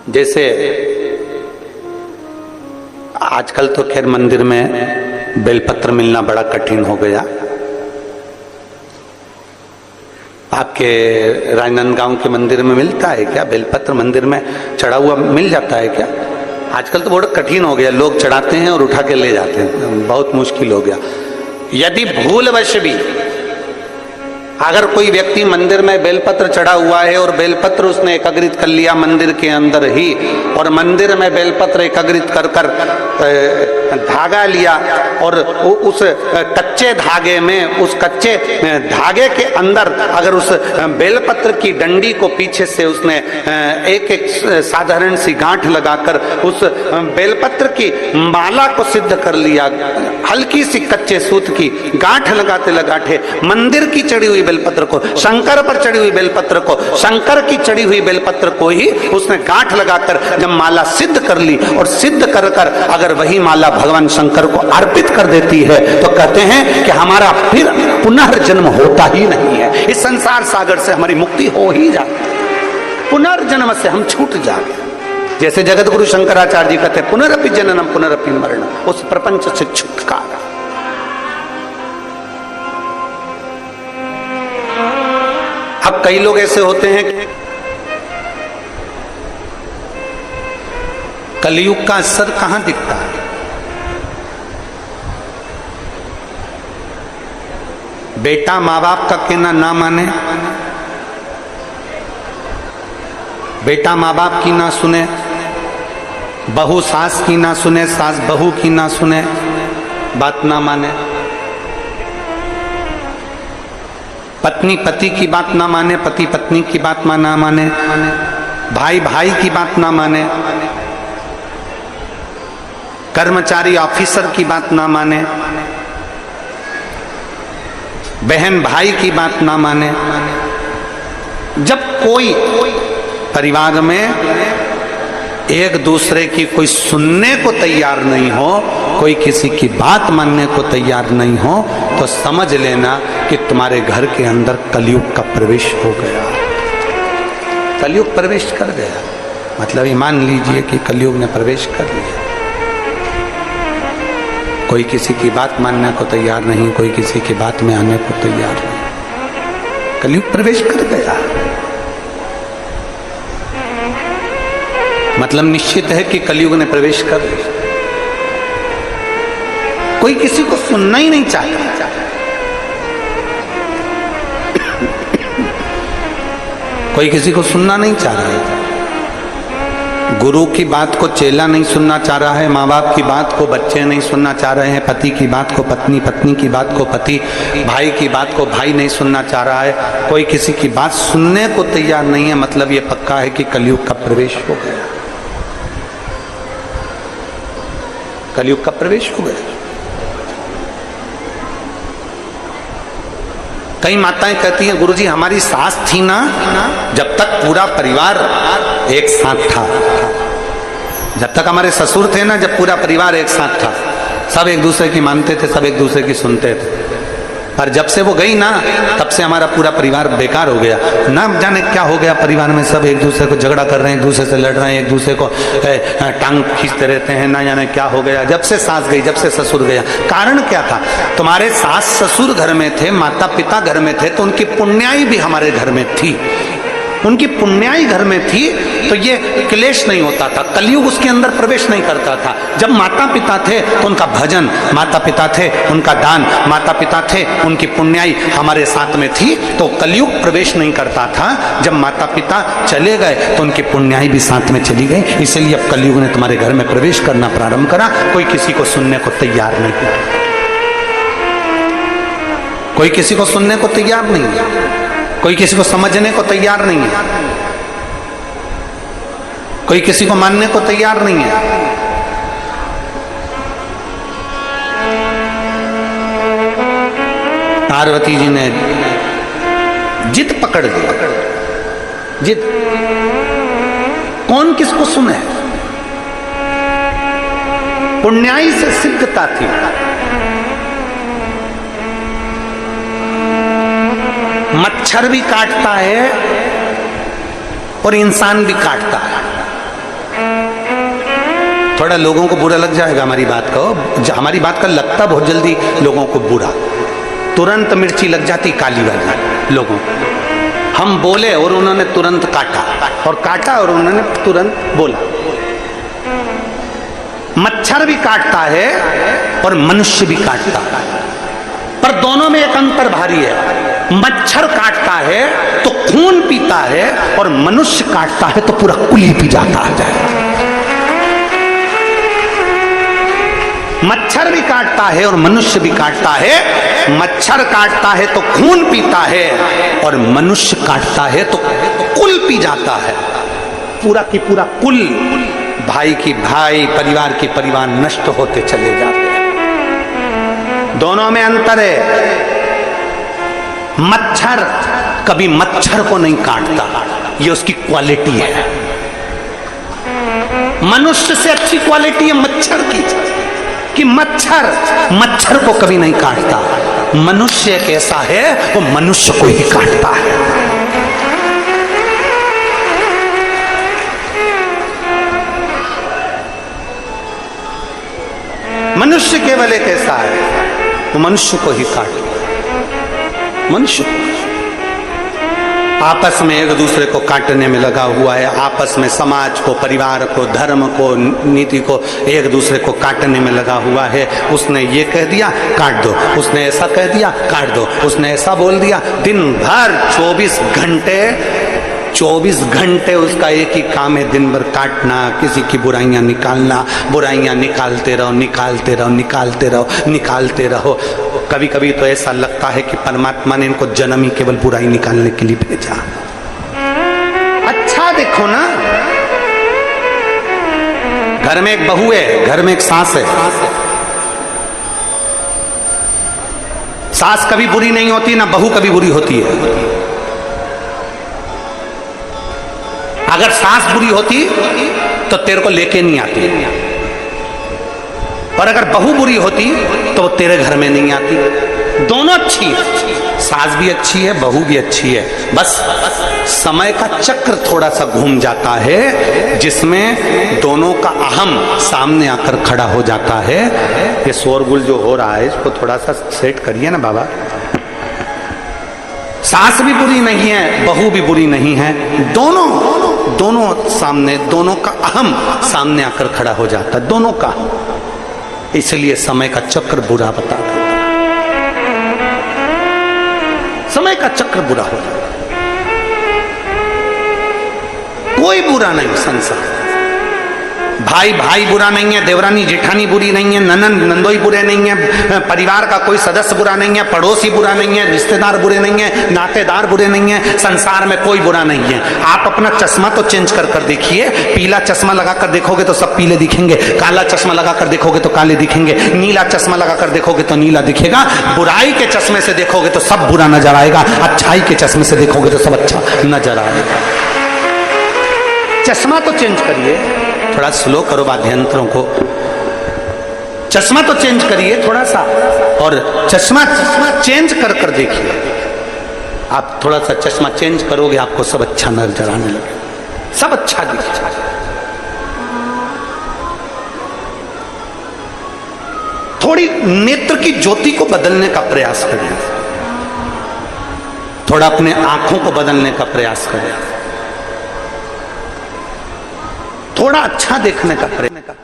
जैसे आजकल तो खैर मंदिर में बेलपत्र मिलना बड़ा कठिन हो गया। आपके राजनांदगांव के मंदिर में मिलता है क्या बेलपत्र? मंदिर में चढ़ा हुआ मिल जाता है क्या? आजकल तो बहुत कठिन हो गया, लोग चढ़ाते हैं और उठा के ले जाते हैं, बहुत मुश्किल हो गया। यदि भूलवश भी अगर कोई व्यक्ति मंदिर में बेलपत्र चढ़ा हुआ है और बेलपत्र उसने एकत्रित कर लिया मंदिर के अंदर ही, और मंदिर में बेलपत्र एकत्रित कर कर धागा लिया और उस कच्चे धागे में, उस कच्चे धागे के अंदर अगर उस बेलपत्र की डंडी को पीछे से उसने एक एक साधारण सी गांठ लगाकर उस बेलपत्र की माला को सिद्ध कर लिया, हल्की सी कच्चे सूत की गांठ लगाते लगाते मंदिर की चढ़ी हुई बेलपत्र को, शंकर पर चढ़ी हुई बेलपत्र को, शंकर की चढ़ी हुई बेलपत्र को ही उसने गांठ लगाकर जब माला सिद्ध कर ली और सिद्ध कर कर अगर वही माला भगवान शंकर को अर्पित कर देती है तो कहते हैं कि हमारा फिर पुनर्जन्म होता ही नहीं है, इस संसार सागर से हमारी मुक्ति हो ही जाती है, पुनर्जन्म से हम छूट जाते। जैसे जगत गुरु शंकराचार्य जी कहते हैं पुनरपि जननम पुनरपि मरणम, उस प्रपंच से छुटकारा। अब कई लोग ऐसे होते हैं कि कलयुग का असर कहां दिखता है? बेटा माँ बाप का कहना ना माने, बेटा माँ बाप की ना सुने, बहू सास की ना सुने, सास बहू की ना सुने, बात ना माने, पत्नी पति की बात ना माने, पति पत्नी की बात ना माने, भाई भाई की बात ना माने, कर्मचारी ऑफिसर की बात ना माने, बहन भाई की बात ना माने। जब कोई परिवार में एक दूसरे की कोई सुनने को तैयार नहीं हो, कोई किसी की बात मानने को तैयार नहीं हो, तो समझ लेना कि तुम्हारे घर के अंदर कलयुग का प्रवेश हो गया। कलयुग प्रवेश कर गया, मतलब ये मान लीजिए कि कलयुग ने प्रवेश कर लिया। कोई किसी की बात मानने को तैयार नहीं, कोई किसी की बात में आने को तैयार नहीं, कलयुग प्रवेश कर गया। मतलब निश्चित है कि कलयुग ने प्रवेश कर लिया। कोई किसी को सुनना ही नहीं चाहता, कोई किसी को सुनना नहीं चाह रहा है। गुरु की बात को चेला नहीं सुनना चाह रहा है, माँ बाप की बात को बच्चे नहीं सुनना चाह रहे हैं, पति की बात को पत्नी, पत्नी की बात को पति, भाई की बात को भाई नहीं सुनना चाह रहा है। कोई किसी की बात सुनने को तैयार नहीं है। मतलब ये पक्का है कि कलयुग का प्रवेश हो गया, कलयुग का प्रवेश हो गया। कई माताएं कहती हैं गुरुजी हमारी सास थी ना जब तक पूरा परिवार एक साथ था, जब तक हमारे ससुर थे ना, जब पूरा परिवार एक साथ था, सब एक दूसरे की मानते थे, सब एक दूसरे की सुनते थे, पर जब से वो गई ना तब से हमारा पूरा परिवार बेकार हो गया। ना जाने क्या हो गया परिवार में, सब एक दूसरे को झगड़ा कर रहे हैं, एक दूसरे से लड़ रहे हैं, एक दूसरे को टांग खींचते रहते हैं, ना जाने क्या हो गया। जब से सास गई, जब से ससुर गया, कारण क्या था? तुम्हारे सास ससुर घर में थे, माता पिता घर में थे, तो उनकी पुण्याई भी हमारे घर में थी, उनकी पुण्याई घर में थी, तो ये क्लेश नहीं होता था, कलयुग उसके अंदर प्रवेश नहीं करता था। जब माता पिता थे तो उनका भजन, माता पिता थे उनका दान, माता पिता थे उनकी पुण्याई हमारे साथ में थी, तो कलयुग प्रवेश नहीं करता था। जब माता पिता चले गए तो उनकी पुण्याई भी साथ में चली गई, इसलिए अब कलयुग ने तुम्हारे घर में प्रवेश करना प्रारंभ करा। कोई किसी को सुनने को तैयार नहीं, कोई किसी को सुनने को तैयार नहीं है, कोई किसी को समझने को तैयार नहीं है, कोई किसी को मानने को तैयार नहीं है। पार्वती जी ने जिद पकड़ ली, जिद, कौन किसको सुने? पुण्याई से सिद्धता थी, मच्छर भी काटता है और इंसान भी काटता है, थोड़ा लोगों को बुरा लग जाएगा हमारी बात का, हमारी बात का लगता बहुत जल्दी लोगों को बुरा, तुरंत मिर्ची लग जाती काली वाली लोगों। हम बोले और उन्होंने तुरंत काटा, और काटा और उन्होंने तुरंत बोला। मच्छर भी काटता है और मनुष्य भी काटता है, पर दोनों में एक अंतर भारी है। मच्छर काटता है तो खून पीता है, और मनुष्य काटता है तो पूरा कुल ही पी जाता है। मच्छर भी काटता है और मनुष्य भी काटता है। मच्छर काटता है तो खून पीता है, और मनुष्य काटता है तो कुल पी जाता है, पूरा की पूरा कुल, भाई की भाई, परिवार की परिवार नष्ट होते चले जाते हैं। दोनों में अंतर है। मच्छर कभी मच्छर को नहीं काटता, ये उसकी क्वालिटी है। मनुष्य से अच्छी क्वालिटी है मच्छर की, कि मच्छर को कभी नहीं काटता। मनुष्य एक ऐसा है वो मनुष्य को ही काटता है। मनुष्य केवल एक ऐसा है वो मनुष्य को ही काटता है। मनुष्य आपस में एक दूसरे को काटने में लगा हुआ है, आपस में समाज को, परिवार को, धर्म को, नीति को एक दूसरे को काटने में लगा हुआ है। उसने ये कह दिया काट दो, उसने ऐसा कह दिया काट दो, उसने ऐसा बोल दिया। दिन भर 24 घंटे उसका एक ही काम है, दिन भर काटना, किसी की बुराइयां निकालना, बुराइयां निकालते रहो, निकालते रहो, निकालते रहो, निकालते रहो। कभी कभी तो ऐसा लगता है कि परमात्मा ने इनको जन्म ही केवल बुराई निकालने के लिए भेजा। अच्छा देखो ना, घर में एक बहू है, घर में एक सास है। सास कभी बुरी नहीं होती, ना बहू कभी बुरी होती है। अगर सास बुरी होती तो तेरे को लेके नहीं आती, और अगर बहू बुरी होती तो वो तेरे घर में नहीं आती। दोनों अच्छी है, सास भी अच्छी है, बहू भी अच्छी है। बस समय का चक्र थोड़ा सा घूम जाता है, जिसमें दोनों का अहम सामने आकर खड़ा हो जाता है। ये शोरगुल जो हो रहा है इसको थोड़ा सा सेट करिए ना बाबा। सास भी बुरी नहीं है, बहू भी बुरी नहीं है, दोनों सामने, दोनों का अहम सामने आकर खड़ा हो जाता है, दोनों का। इसलिए समय का चक्र बुरा बता देता, समय का चक्र बुरा हो जाता। कोई बुरा नहीं संसार, भाई भाई बुरा नहीं है, देवरानी जेठानी बुरी नहीं है, ननंद नंदोई बुरे नहीं है, परिवार का कोई सदस्य बुरा नहीं है, पड़ोसी बुरा नहीं है, रिश्तेदार बुरे नहीं है, नातेदार बुरे नहीं है, संसार में कोई बुरा नहीं है। आप अपना चश्मा तो चेंज कर कर देखिए। पीला चश्मा लगाकर देखोगे तो सब पीले दिखेंगे, काला चश्मा लगाकर देखोगे तो काले दिखेंगे, नीला चश्मा लगाकर देखोगे तो नीला दिखेगा। बुराई के चश्मे से देखोगे तो सब बुरा नजर आएगा, अच्छाई के चश्मे से देखोगे तो सब अच्छा नजर आएगा। चश्मा तो चेंज करिए, थोड़ा स्लो करो वाद्यंत्रों को, चश्मा तो चेंज करिए थोड़ा सा, और चश्मा चेंज कर कर देखिए। आप थोड़ा सा चश्मा चेंज करोगे, आपको सब अच्छा नजर आने लगे, सब अच्छा दिखेगा। थोड़ी नेत्र की ज्योति को बदलने का प्रयास करिए, थोड़ा अपने आंखों को बदलने का प्रयास करिए, थोड़ा अच्छा देखने का प्रयास